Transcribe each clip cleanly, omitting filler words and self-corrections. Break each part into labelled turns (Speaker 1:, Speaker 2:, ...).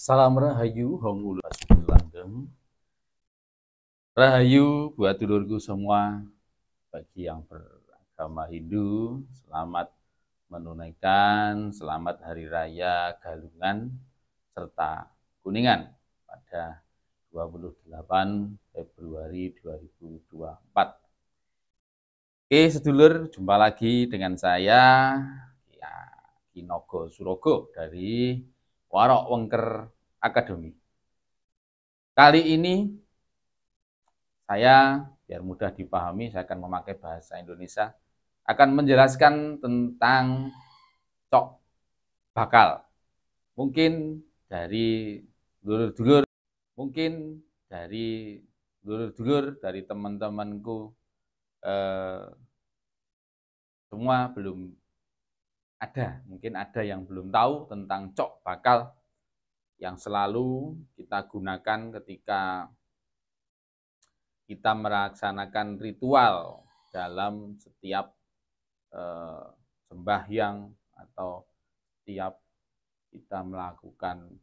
Speaker 1: Salam Rahayu, Hong Ulu Langgeng. Rahayu buat dulurku semua, bagi yang beragama Hindu, selamat menunaikan selamat Hari Raya Galungan serta Kuningan pada 28 Februari 2024. Oke, sedulur, jumpa lagi dengan saya, Kinogo Surogo dari Warok Wengker Academy. Kali ini saya, biar mudah dipahami, saya akan memakai bahasa Indonesia, akan menjelaskan tentang cok bakal. Mungkin dari dulur-dulur, dari teman-temanku semua belum ada, mungkin ada yang belum tahu tentang cok bakal yang selalu kita gunakan ketika kita melaksanakan ritual dalam setiap sembahyang atau setiap kita melakukan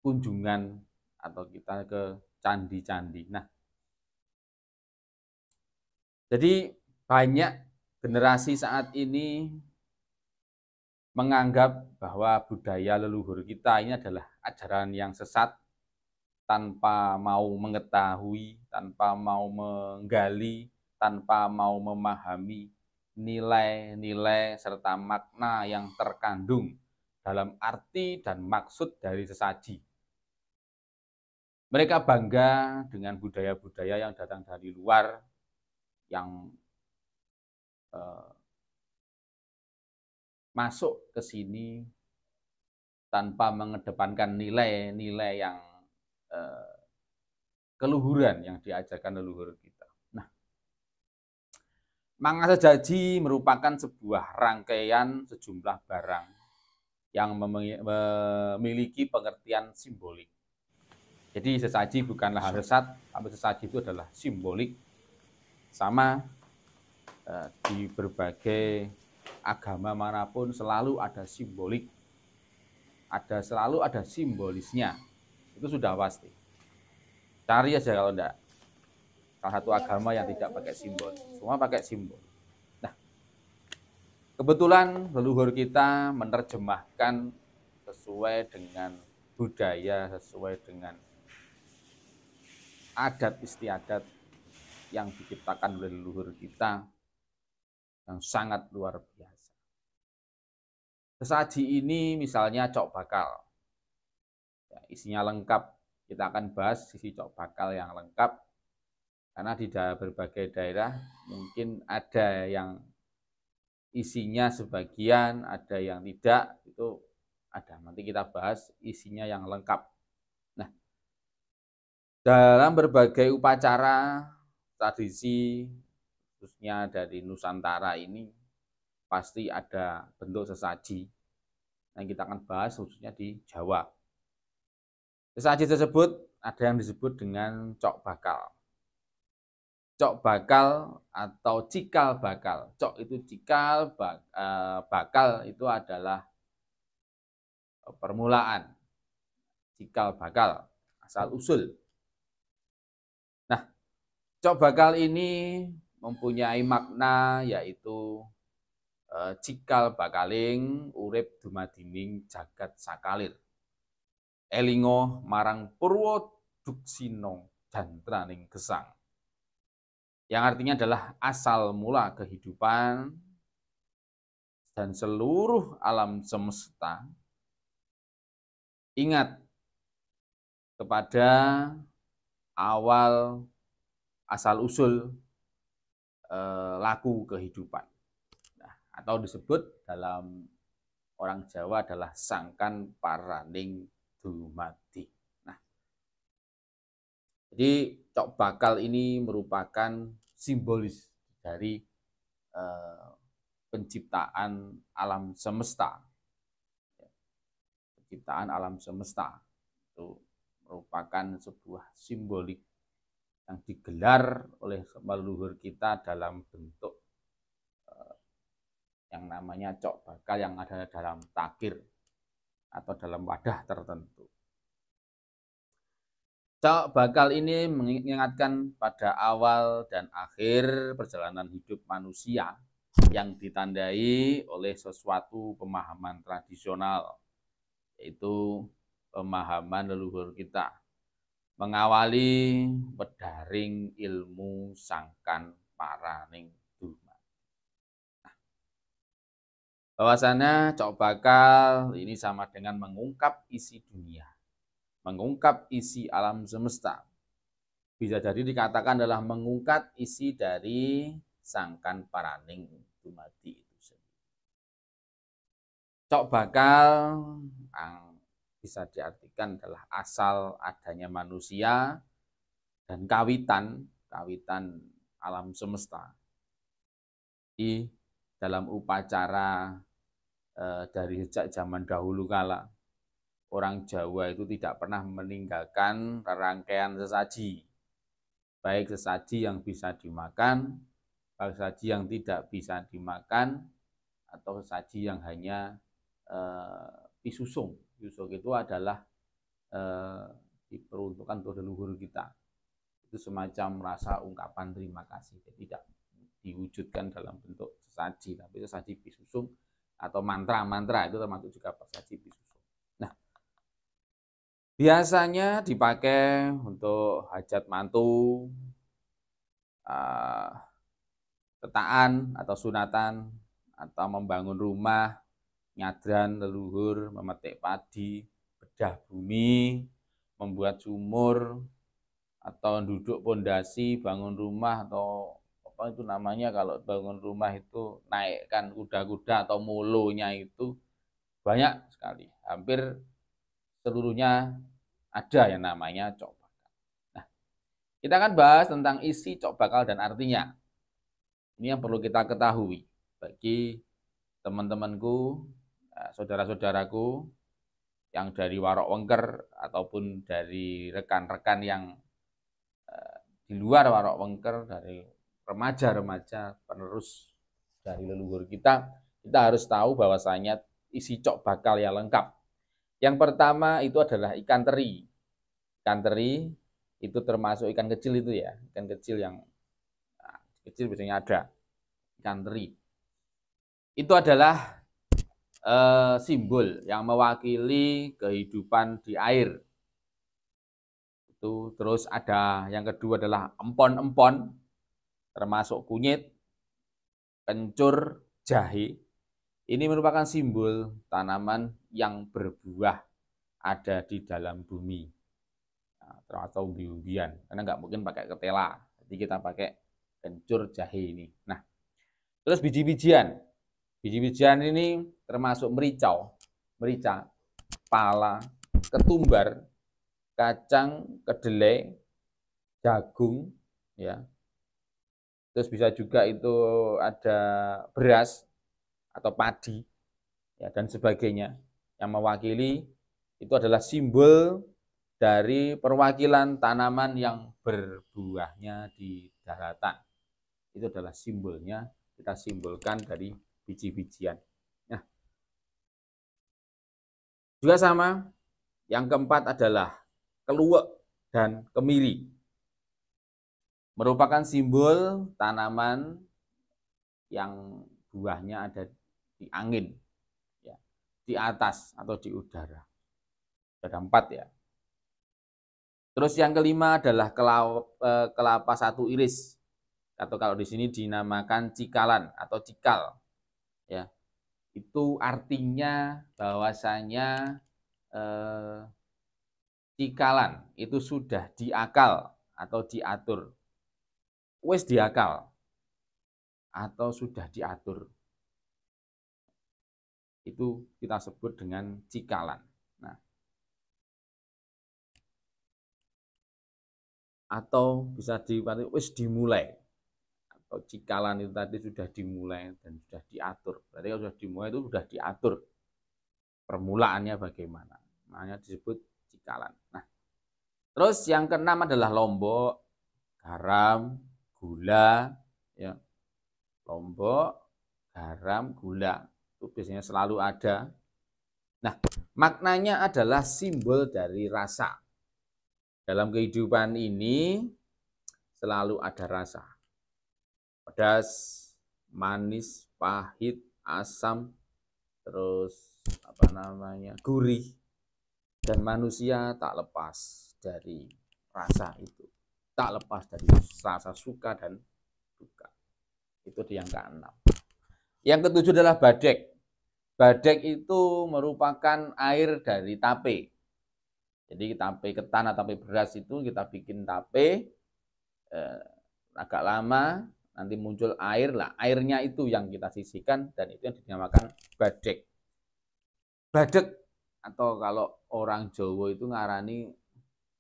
Speaker 1: kunjungan atau kita ke candi-candi. Nah, jadi banyak generasi saat ini menganggap bahwa budaya leluhur kita ini adalah ajaran yang sesat, tanpa mau mengetahui, tanpa mau menggali, tanpa mau memahami nilai-nilai serta makna yang terkandung dalam arti dan maksud dari sesaji. Mereka bangga dengan budaya-budaya yang datang dari luar, yang masuk ke sini tanpa mengedepankan nilai-nilai yang keluhuran yang diajarkan leluhur kita. Nah, mangsa jaji merupakan sebuah rangkaian sejumlah barang yang memiliki pengertian simbolik. Jadi sesaji bukanlah hal sesat, tapi sesaji itu adalah simbolik. Sama di berbagai agama manapun selalu ada simbolik, selalu ada simbolisnya. Itu sudah pasti. Cari aja kalau enggak salah satu agama yang tidak pakai simbol, semua pakai simbol. Nah, kebetulan leluhur kita menerjemahkan sesuai dengan budaya, sesuai dengan adat istiadat yang diciptakan oleh leluhur kita yang sangat luar biasa. Sesaji ini misalnya cok bakal, ya, isinya lengkap. Kita akan bahas sisi cok bakal yang lengkap, karena di berbagai daerah mungkin ada yang isinya sebagian, ada yang tidak, itu ada. Nanti kita bahas isinya yang lengkap. Nah, dalam berbagai upacara tradisi, khususnya dari Nusantara ini, pasti ada bentuk sesaji yang kita akan bahas khususnya di Jawa. Sesaji tersebut ada yang disebut dengan cok bakal. Cok bakal atau cikal bakal. Cok itu cikal, bakal itu adalah permulaan. Cikal bakal, asal usul. Nah, cok bakal ini mempunyai makna yaitu cikal bakaling urip dumadining jagat sakalir. Elingo marang purwo duksino jantraning gesang. Yang artinya adalah asal mula kehidupan dan seluruh alam semesta. Ingat kepada awal asal-usul laku kehidupan. Nah, atau disebut dalam orang Jawa adalah sangkan paraning dumadi. Nah, jadi cok bakal ini merupakan simbolis dari penciptaan alam semesta. Penciptaan alam semesta itu merupakan sebuah simbolik yang digelar oleh leluhur kita dalam bentuk yang namanya cok bakal yang ada dalam takir. atau dalam wadah tertentu. Cok bakal ini mengingatkan pada awal dan akhir perjalanan hidup manusia yang ditandai oleh sesuatu pemahaman tradisional, yaitu pemahaman leluhur kita, mengawali pedaring ilmu sangkan paraning dumadi. Bahwasannya cok bakal ini sama dengan mengungkap isi dunia, mengungkap isi alam semesta. Bisa jadi dikatakan adalah mengungkap isi dari sangkan paraning dumadi itu sendiri. Cok bakal bisa diartikan adalah asal adanya manusia dan kawitan alam semesta. Di dalam upacara dari sejak zaman dahulu kala, orang Jawa itu tidak pernah meninggalkan rangkaian sesaji, baik sesaji yang bisa dimakan, baik sesaji yang tidak bisa dimakan, atau sesaji yang hanya pisusung. Pisusung itu adalah diperuntukkan untuk leluhur kita. Itu semacam rasa ungkapan terima kasih. Jadi tidak diwujudkan dalam bentuk sesaji, tapi sesaji pisusung atau mantra-mantra itu termasuk juga sesaji pisusung. Nah, biasanya dipakai untuk hajat mantu, tetaan atau sunatan, atau membangun rumah, nyadran leluhur, memetik padi, bedah bumi, membuat sumur, atau duduk pondasi, bangun rumah, atau apa itu namanya kalau bangun rumah itu naikkan kuda-kuda atau molonya itu banyak sekali. Hampir seluruhnya ada yang namanya cok bakal. Nah, kita akan bahas tentang isi cok bakal dan artinya. Ini yang perlu kita ketahui bagi teman-temanku, saudara-saudaraku yang dari Warok Wengker ataupun dari rekan-rekan yang di luar Warok Wengker, dari remaja-remaja penerus dari leluhur kita harus tahu bahwasanya isi cok bakal yang lengkap. Yang pertama itu adalah ikan teri. Ikan teri itu termasuk ikan kecil itu ya, ikan kecil yang kecil biasanya ada. Ikan teri. Itu adalah simbol yang mewakili kehidupan di air. Itu terus ada yang kedua adalah empon-empon, termasuk kunyit, kencur, jahe. Ini merupakan simbol tanaman yang berbuah ada di dalam bumi, atau umbi-umbian, karena nggak mungkin pakai ketela, jadi kita pakai kencur, jahe ini. Nah, terus biji-bijian. Biji-bijian ini termasuk merica, pala, ketumbar, kacang, kedelai, jagung, ya. Terus bisa juga itu ada beras atau padi, ya, dan sebagainya. Yang mewakili itu adalah simbol dari perwakilan tanaman yang berbuahnya di daratan. Itu adalah simbolnya, kita simbolkan dari biji-bijian. Nah, juga sama, yang keempat adalah keluak dan kemiri. Merupakan simbol tanaman yang buahnya ada di angin, ya, di atas atau di udara. Ada 4 ya. Terus yang kelima adalah kelapa satu iris, atau kalau di sini dinamakan cikalan atau cikal, ya. Itu artinya bahwasanya cikalan itu sudah diakal atau diatur, wis diakal atau sudah diatur, itu kita sebut dengan cikalan. Nah, atau bisa diartikan wis dimulai, atau cikalan itu tadi sudah dimulai dan sudah diatur. Berarti kalau sudah dimulai itu sudah diatur permulaannya bagaimana, makanya disebut cikalan. Nah, terus yang keenam adalah lombok, garam, gula, ya. Lombok, garam, gula itu biasanya selalu ada Nah, maknanya adalah simbol dari rasa. Dalam kehidupan ini selalu ada rasa. Pedas, manis, pahit, asam, terus gurih. Dan manusia tak lepas dari rasa itu. Tak lepas dari rasa suka dan duka. Itu yang keenam. Yang ketujuh adalah badek. Badek itu merupakan air dari tape. Jadi tape ketan atau tape beras itu kita bikin tape, agak lama, nanti muncul air lah. Airnya itu yang kita sisihkan dan itu yang dinamakan badek. Badek atau kalau orang Jawa itu ngarani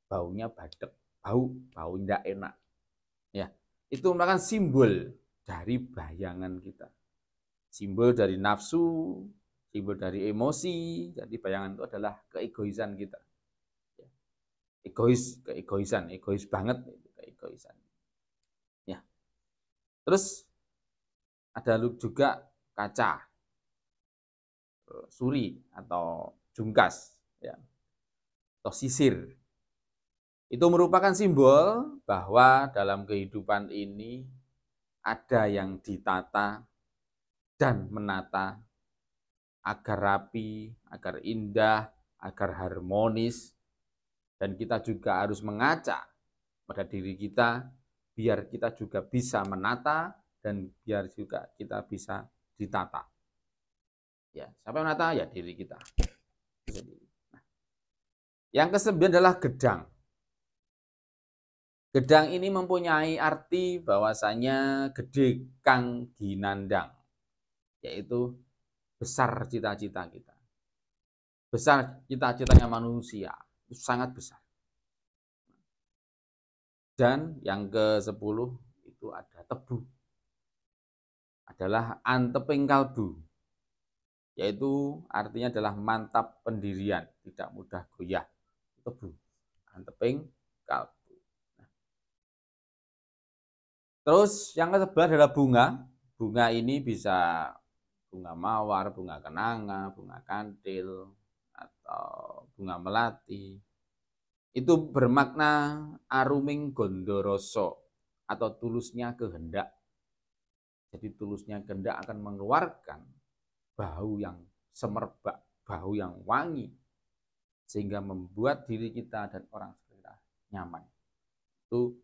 Speaker 1: baunya badek, bau tidak enak. Ya, itu merupakan simbol dari bayangan kita. Simbol dari nafsu, simbol dari emosi. Jadi bayangan itu adalah keegoisan kita. Egois banget itu keegoisan. Ya. Terus ada juga kaca, suri atau jungkas, ya, atau sisir. Itu merupakan simbol bahwa dalam kehidupan ini ada yang ditata dan menata agar rapi, agar indah, agar harmonis. Dan kita juga harus mengaca pada diri kita, biar kita juga bisa menata, dan biar juga kita bisa ditata. Ya, siapa yang menata? Ya diri kita. Nah, yang kesembilan adalah gedang. Gedang ini mempunyai arti bahwasanya gede kang ginandang, yaitu besar cita-cita kita. Besar cita-citanya manusia, itu sangat besar. Dan yang ke-10 itu ada tebu. Adalah anteping kalbu. Yaitu artinya adalah mantap pendirian, tidak mudah goyah. Tebu, anteping kalbu. Terus yang ke-11 adalah bunga. Bunga ini bisa bunga mawar, bunga kenanga, bunga kantil, atau bunga melati. Itu bermakna aruming gondoroso atau tulusnya kehendak. Jadi tulusnya kehendak akan mengeluarkan bau yang semerbak, bau yang wangi, sehingga membuat diri kita dan orang sekitar nyaman. Itu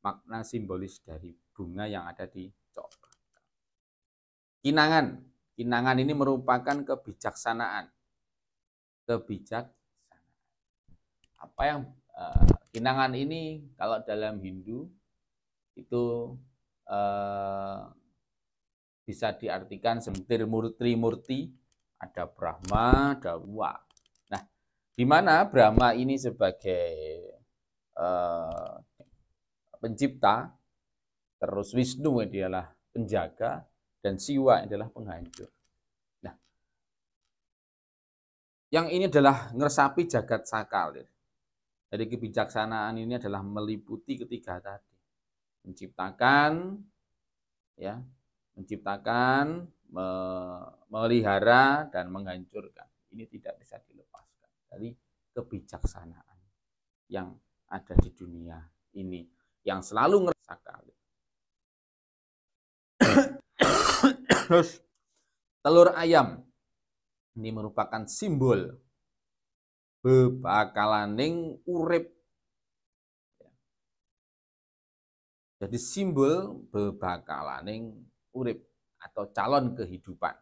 Speaker 1: makna simbolis dari bunga yang ada di coklat. Kinangan. Kinangan ini merupakan kebijaksanaan. Apa yang kinangan ini kalau dalam Hindu itu bisa diartikan seperti Trimurti, ada Brahma, ada Wa. Nah, di mana Brahma ini sebagai pencipta, terus Wisnu adalah penjaga, dan Siwa adalah penghancur. Nah, yang ini adalah ngeresapi jagat sakal. Jadi kebijaksanaan ini adalah meliputi ketiga tadi. Menciptakan, ya, menciptakan, memelihara, dan menghancurkan. Ini tidak bisa dilepaskan dari kebijaksanaan yang ada di dunia ini, yang selalu ngeresakal. Terus telur ayam ini merupakan simbol bebakalaning urip. Jadi simbol bebakalaning urip atau calon kehidupan.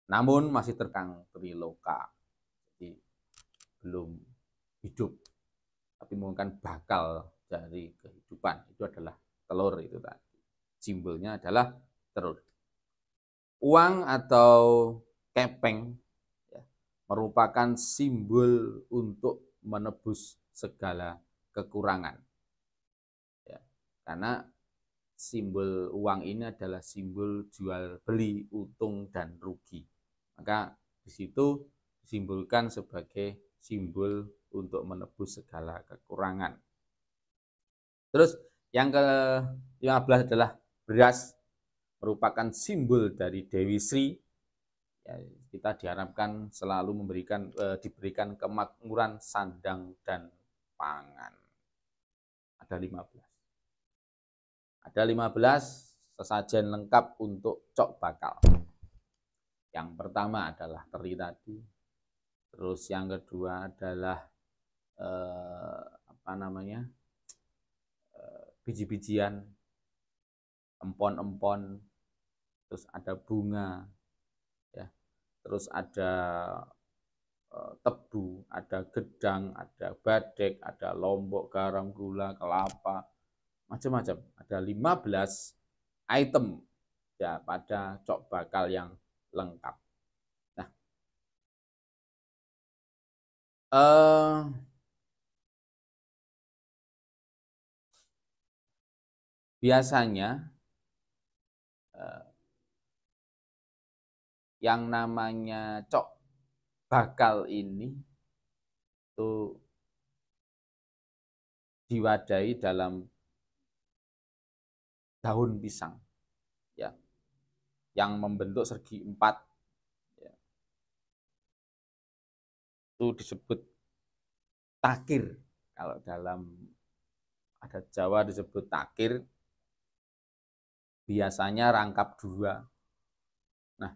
Speaker 1: Namun masih terkang triloka. Jadi belum hidup. Tapi mungkin bakal dari kehidupan. Itu adalah telur itu tadi. Simbolnya adalah telur. Uang atau kepeng ya, merupakan simbol untuk menebus segala kekurangan. Ya, karena simbol uang ini adalah simbol jual beli, untung dan rugi. Maka di situ disimbolkan sebagai simbol untuk menebus segala kekurangan. Terus yang ke-15 adalah beras, merupakan simbol dari Dewi Sri, Ya, kita diharapkan selalu diberikan kemakmuran sandang dan pangan. Ada 15. Ada 15 sesajen lengkap untuk cok bakal. Yang pertama adalah teri tadi. Terus yang kedua adalah biji-bijian, empon-empon, terus ada bunga, ya. Terus ada tebu, ada gedang, ada badek, ada lombok, garam, gula, kelapa, macam-macam. Ada 15 item ya pada cok bakal yang lengkap. Nah, biasanya yang namanya cok bakal ini itu diwadahi dalam daun pisang, ya, yang membentuk segi 4, ya. Itu disebut takir. Kalau dalam adat Jawa disebut takir, biasanya rangkap 2. Nah,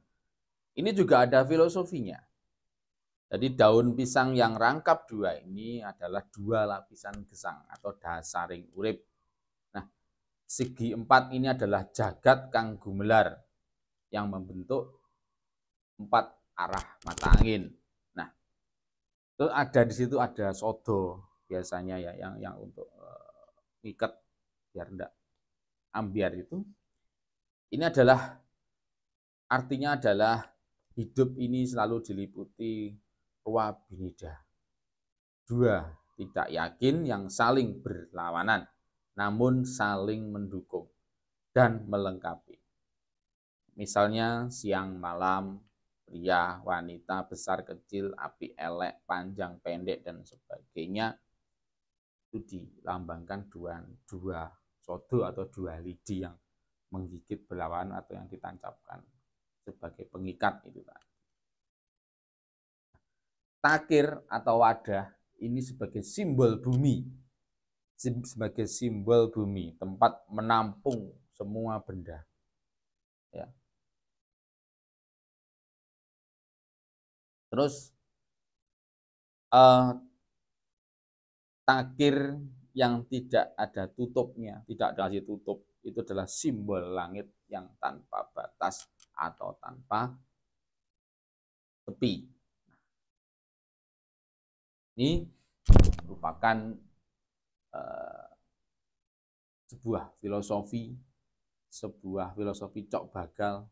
Speaker 1: ini juga ada filosofinya. Jadi daun pisang yang rangkap 2 ini adalah 2 lapisan gesang atau dasaring urip. Nah, segi 4 ini adalah jagat kang gumelar yang membentuk 4 arah mata angin. Nah, itu ada di situ ada sodo biasanya ya yang untuk ikat biar enggak ambiar itu. Ini adalah artinya adalah hidup ini selalu diliputi ruwa binida. 2 tidak yakin yang saling berlawanan, namun saling mendukung dan melengkapi. Misalnya siang malam, pria, wanita, besar kecil, api elek, panjang pendek dan sebagainya, itu dilambangkan dua sodo atau 2 lidi yang menggigit berlawanan atau yang ditancapkan sebagai pengikat itu tadi. Takir atau wadah ini sebagai simbol bumi, tempat menampung semua benda, ya. Terus takir yang tidak ada tutupnya, tidak dikasih tutup, itu adalah simbol langit yang tanpa batas atau tanpa tepi. Ini merupakan sebuah filosofi cok bakal,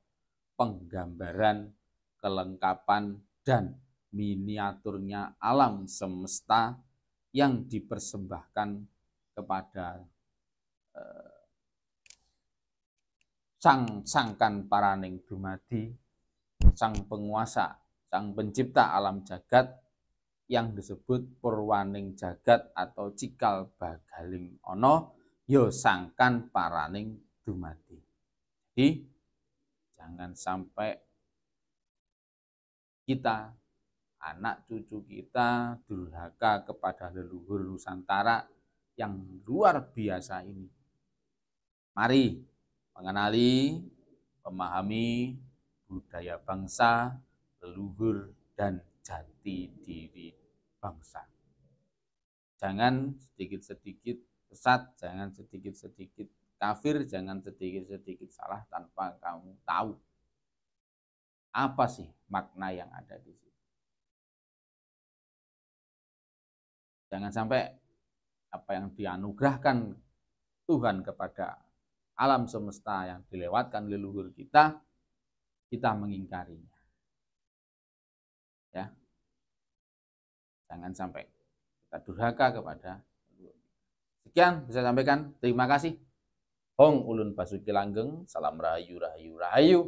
Speaker 1: penggambaran kelengkapan dan miniaturnya alam semesta yang dipersembahkan kepada sangkan paraning dumadi, sang penguasa, sang pencipta alam jagat yang disebut purwaning jagat atau cikal bagaling ono yo sangkan paraning dumadi. Jadi jangan sampai kita, anak cucu kita durhaka kepada leluhur Nusantara yang luar biasa ini. Mari mengenali, memahami budaya bangsa, leluhur, dan jati diri bangsa. Jangan sedikit-sedikit sesat, jangan sedikit-sedikit kafir, jangan sedikit-sedikit salah tanpa kamu tahu apa sih makna yang ada di situ. Jangan sampai apa yang dianugerahkan Tuhan kepada alam semesta yang dilewatkan leluhur kita mengingkarinya. Ya. Jangan sampai kita durhaka kepada leluhur. Sekian bisa sampaikan. Terima kasih. Hong ulun basuki langgeng. Salam rahayu rahayu rahayu.